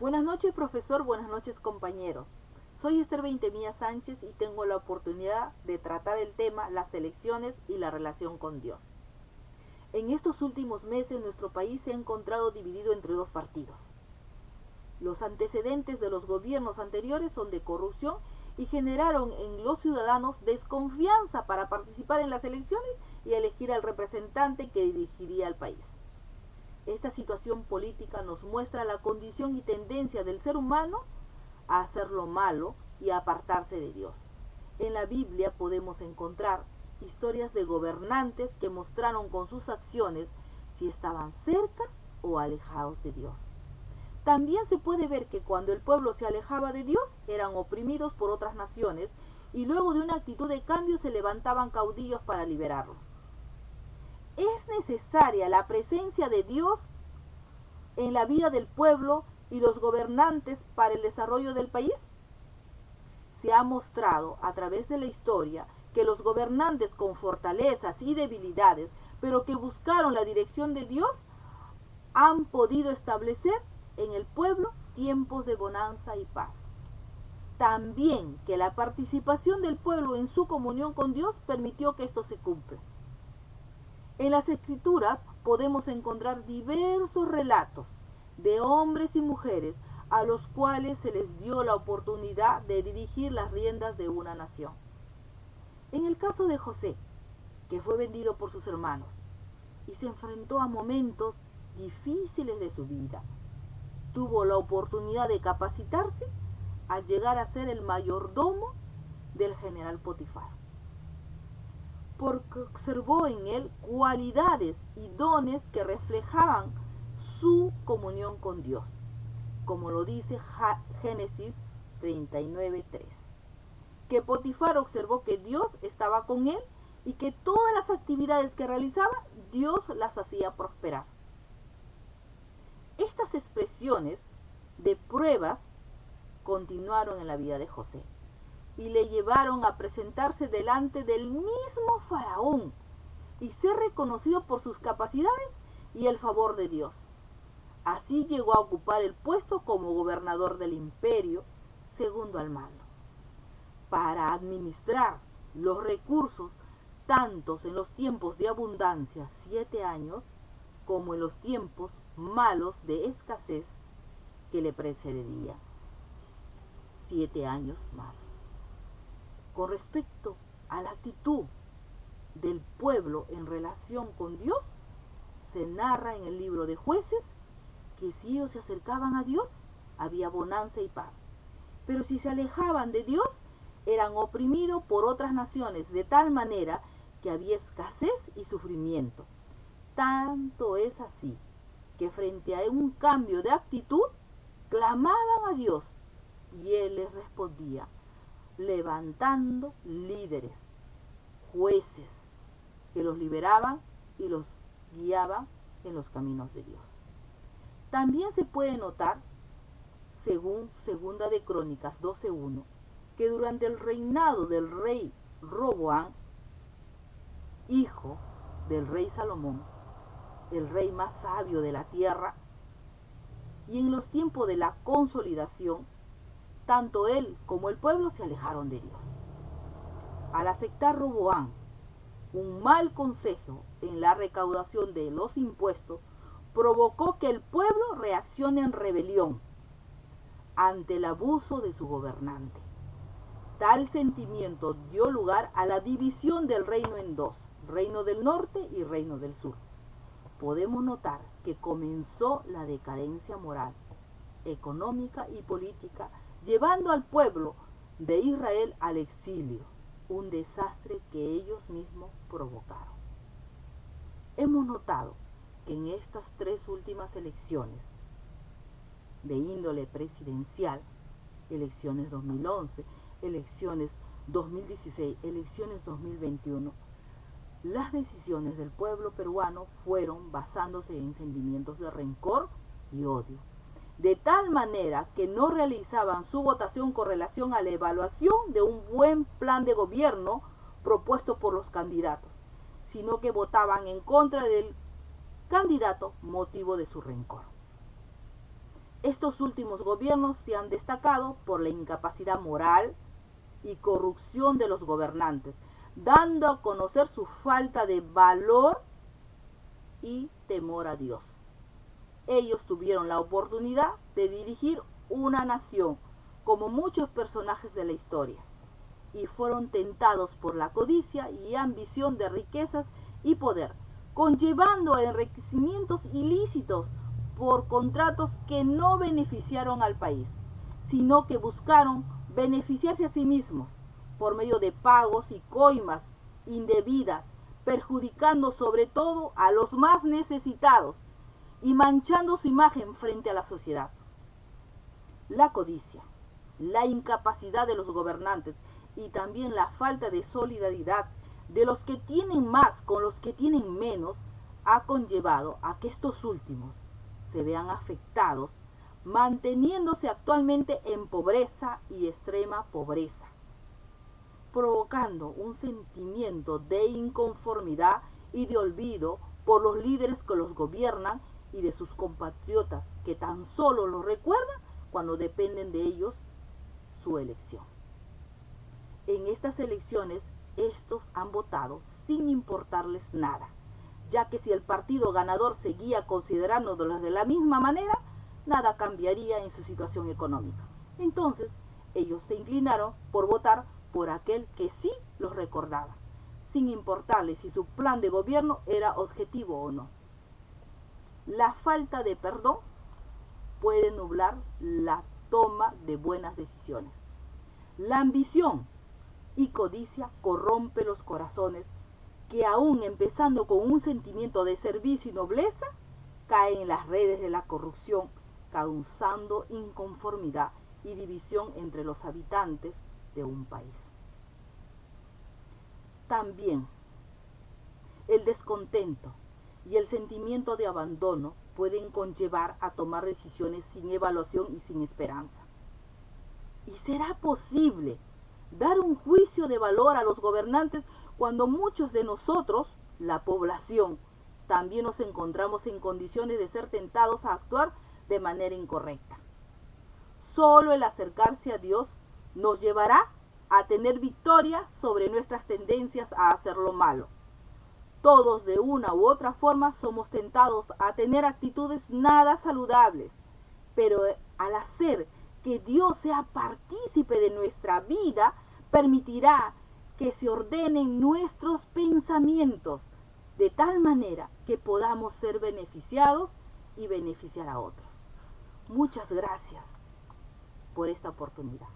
Buenas noches, profesor. Buenas noches, compañeros. Soy Esther Veintemilla Sánchez y tengo la oportunidad de tratar el tema las elecciones y la relación con Dios. En estos últimos meses nuestro país se ha encontrado dividido entre dos partidos. Los antecedentes de los gobiernos anteriores son de corrupción y generaron en los ciudadanos desconfianza para participar en las elecciones y elegir al representante que dirigiría al país. Esta situación política nos muestra la condición y tendencia del ser humano a hacer lo malo y a apartarse de Dios. En la Biblia podemos encontrar historias de gobernantes que mostraron con sus acciones si estaban cerca o alejados de Dios. También se puede ver que cuando el pueblo se alejaba de Dios, eran oprimidos por otras naciones y luego de una actitud de cambio se levantaban caudillos para liberarlos. ¿Es necesaria la presencia de Dios en la vida del pueblo y los gobernantes para el desarrollo del país? Se ha mostrado a través de la historia que los gobernantes con fortalezas y debilidades, pero que buscaron la dirección de Dios, han podido establecer en el pueblo tiempos de bonanza y paz. También que la participación del pueblo en su comunión con Dios permitió que esto se cumpla. En las Escrituras podemos encontrar diversos relatos de hombres y mujeres a los cuales se les dio la oportunidad de dirigir las riendas de una nación. En el caso de José, que fue vendido por sus hermanos y se enfrentó a momentos difíciles de su vida, tuvo la oportunidad de capacitarse al llegar a ser el mayordomo del general Potifar, porque observó en él cualidades y dones que reflejaban su comunión con Dios, como lo dice Génesis 39:3, que Potifar observó que Dios estaba con él y que todas las actividades que realizaba, Dios las hacía prosperar. Estas expresiones de pruebas continuaron en la vida de José y le llevaron a presentarse delante del mismo faraón y ser reconocido por sus capacidades y el favor de Dios. Así llegó a ocupar el puesto como gobernador del imperio, segundo al mando, para administrar los recursos tantos en los tiempos de abundancia, 7 años, como en los tiempos malos de escasez que le precederían, 7 años más. Con respecto a la actitud del pueblo en relación con Dios, se narra en el libro de Jueces que si ellos se acercaban a Dios, había bonanza y paz. Pero si se alejaban de Dios, eran oprimidos por otras naciones, de tal manera que había escasez y sufrimiento. Tanto es así que frente a un cambio de actitud, clamaban a Dios y Él les respondía, levantando líderes, jueces, que los liberaban y los guiaban en los caminos de Dios. También se puede notar, según Segunda de Crónicas 12:1, que durante el reinado del rey Roboam, hijo del rey Salomón, el rey más sabio de la tierra, y en los tiempos de la consolidación, tanto él como el pueblo se alejaron de Dios. Al aceptar Roboam un mal consejo en la recaudación de los impuestos, provocó que el pueblo reaccione en rebelión ante el abuso de su gobernante. Tal sentimiento dio lugar a la división del reino en dos, reino del norte y reino del sur. Podemos notar que comenzó la decadencia moral, económica y política, llevando al pueblo de Israel al exilio, un desastre que ellos mismos provocaron. Hemos notado que en estas 3 últimas elecciones de índole presidencial, elecciones 2011, elecciones 2016, elecciones 2021, las decisiones del pueblo peruano fueron basándose en sentimientos de rencor y odio, de tal manera que no realizaban su votación con relación a la evaluación de un buen plan de gobierno propuesto por los candidatos, sino que votaban en contra del candidato motivo de su rencor. Estos últimos gobiernos se han destacado por la incapacidad moral y corrupción de los gobernantes, dando a conocer su falta de valor y temor a Dios. Ellos tuvieron la oportunidad de dirigir una nación, como muchos personajes de la historia, y fueron tentados por la codicia y ambición de riquezas y poder, conllevando a enriquecimientos ilícitos por contratos que no beneficiaron al país, sino que buscaron beneficiarse a sí mismos por medio de pagos y coimas indebidas, perjudicando sobre todo a los más necesitados y manchando su imagen frente a la sociedad. La codicia, la incapacidad de los gobernantes y también la falta de solidaridad de los que tienen más con los que tienen menos ha conllevado a que estos últimos se vean afectados, manteniéndose actualmente en pobreza y extrema pobreza, provocando un sentimiento de inconformidad y de olvido por los líderes que los gobiernan y de sus compatriotas que tan solo los recuerdan cuando dependen de ellos su elección. En estas elecciones, estos han votado sin importarles nada, ya que si el partido ganador seguía considerándolos de la misma manera, nada cambiaría en su situación económica. Entonces, ellos se inclinaron por votar por aquel que sí los recordaba, sin importarles si su plan de gobierno era objetivo o no. La falta de perdón puede nublar la toma de buenas decisiones. La ambición y codicia corrompe los corazones que aún empezando con un sentimiento de servicio y nobleza, caen en las redes de la corrupción, causando inconformidad y división entre los habitantes de un país. También el descontento y el sentimiento de abandono pueden conllevar a tomar decisiones sin evaluación y sin esperanza. ¿Y será posible dar un juicio de valor a los gobernantes cuando muchos de nosotros, la población, también nos encontramos en condiciones de ser tentados a actuar de manera incorrecta? Solo el acercarse a Dios nos llevará a tener victoria sobre nuestras tendencias a hacer lo malo. Todos de una u otra forma somos tentados a tener actitudes nada saludables, pero al hacer que Dios sea partícipe de nuestra vida, permitirá que se ordenen nuestros pensamientos de tal manera que podamos ser beneficiados y beneficiar a otros. Muchas gracias por esta oportunidad.